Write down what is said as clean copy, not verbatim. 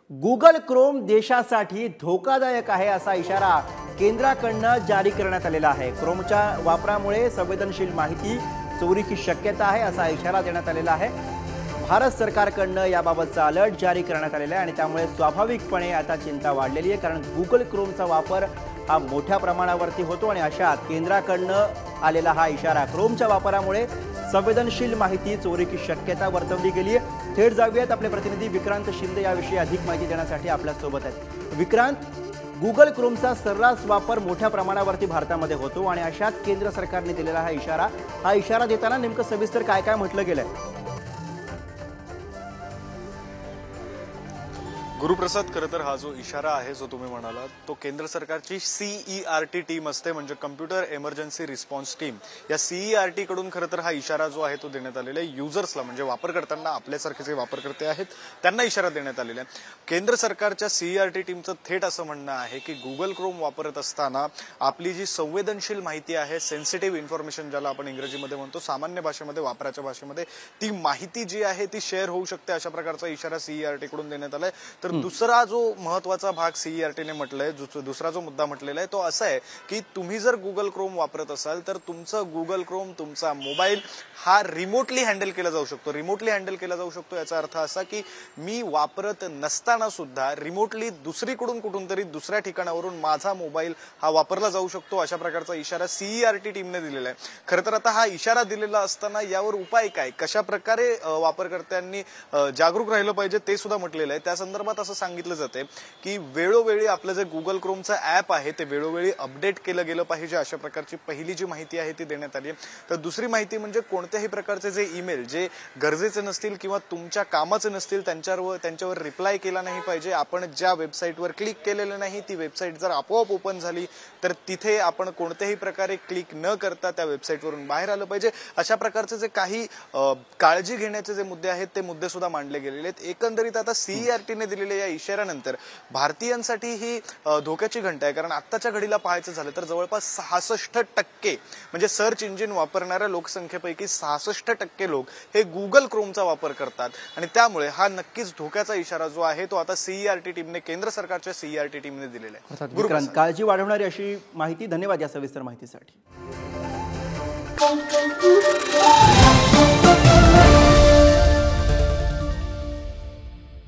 Google Chrome देशासाठी धोकादायक आहे असा इशारा केंद्राकडून जारी करण्यात आलेला आहे। क्रोमच्या वापरामुळे संवेदनशील माहिती चोरीची शक्यता आहे असा इशारा देण्यात आलेला आहे। भारत सरकारकडून याबाबतचा अलर्ट जारी करण्यात आलेला आहे आणि त्यामुळे स्वाभाविकपणे आता चिंता वाढलेली आहे, कारण गूगल क्रोमचा वापर हा मोठ्या प्रमाणावरती होतो आणि अशात केंद्राकडून आलेला हा इशारा क्रोमच्या वापरामुळे संवेदनशील माहिती चोरीची शक्यता वर्तवली गेली आहे। थेट जाऊयात आपले प्रतिनिधी विक्रांत शिंदे याविषयी अधिक माहिती देण्यासाठी आपल्या सोबत आहेत। विक्रांत, गूगल क्रोमचा सर्रास वापर मोठ्या प्रमाणावरती भारतामध्ये होतो आणि अशात केंद्र सरकारने दिलेला हा इशारा देताना नेमकं सविस्तर काय काय म्हटलं गेलंय? गुरुप्रसाद, खरं तर हा जो इशारा आहे जो तुम्ही म्हणालात तो केंद्र सरकारची CERT टीम असते, म्हणजे कम्प्युटर इमर्जन्सी रिस्पॉन्स टीम। या CERT कडून खरं तर हा इशारा जो आहे तो देण्यात आलेला आहे युजर्सला, म्हणजे वापरकर्त्यांना, आपल्यासारखे जे वापरकर्ते आहेत त्यांना इशारा देण्यात आलेला आहे। केंद्र सरकारच्या CERT टीमचं थेट असं म्हणणं आहे की गूगल क्रोम वापरत असताना आपली जी संवेदनशील माहिती आहे, सेन्सिटिव्ह इन्फॉर्मेशन ज्याला आपण इंग्रजीमध्ये म्हणतो, सामान्य भाषेमध्ये, वापराच्या भाषेमध्ये, ती माहिती जी आहे ती शेअर होऊ शकते, अशा प्रकारचा इशारा CERT कडून देण्यात आलाय। तर दुसरा जो महत्वाचा भाग CERT ने म्हटलंय, दुसरा जो मुद्दा म्हटलेला आहे तो असा आहे की तुम्ही जर गूगल क्रोम वापरत असाल तर तुमचं गूगल क्रोम, तुमचा मोबाईल हा रिमोटली हँडल केला जाऊ शकतो। रिमोटली हँडल केला जाऊ शकतो याचा अर्थ असा की मी वापरत नसताना सुद्धा रिमोटली दुसरीकडून कुठून तरी दुसऱ्या ठिकाणावरून माझा मोबाईल हा वापरला जाऊ शकतो, अशा प्रकारचा इशारा CERT टीमने दिलेला आहे। खरं तर आता हा इशारा दिलेला असताना यावर उपाय काय, कशा प्रकारे वापरकर्त्यांनी जागरूक राहिलं पाहिजे ते सुद्धा म्हटलेलं आहे। त्या संदर्भात असं सांगितलं जाते की वेळोवेळी आपलं जे गूगल क्रोमचं ऍप आहे ते वेळोवेळी अपडेट केलं गेलं पाहिजे, अशा प्रकारची पहिली जी माहिती आहे ती देण्यात आली आहे। तर दुसरी माहिती म्हणजे कोणत्याही प्रकारचे जे ईमेल जे गरजेचे नसतील किंवा तुमच्या कामाचे नसतील त्यांच्यावर रिप्लाय केला नाही पाहिजे। आपण ज्या वेबसाईटवर क्लिक केलेलं नाही ती वेबसाईट जर आपोआप ओपन झाली तर तिथे आपण कोणत्याही प्रकारे क्लिक न करता त्या वेबसाईटवरून बाहेर आलं पाहिजे, अशा प्रकारचे जे काही काळजी घेण्याचे जे मुद्दे आहेत ते मुद्दे सुद्धा मांडले गेलेले आहेत। एकंदरीत आता CERT ने दिलेल्या या इशाऱ्यानंतर भारतीयांसाठी ही धोक्याची घंटा आहे, कारण आत्ताच्या घडीला पाहायचं झालं तर जवळपास 66% म्हणजे सर्च इंजिन वापरणाऱ्या लोकसंख्येपैकी 66% लोक हे गूगल क्रोमचा वापर करतात आणि त्यामुळे हा नक्कीच धोक्याचा इशारा जो आहे तो आता CERT टीमने, केंद्र सरकारच्या CERT टीमने दिलेला आहे। विक्रांत, काळजी वाढवणारी अशी माहिती, धन्यवाद या सविस्तर माहितीसाठी।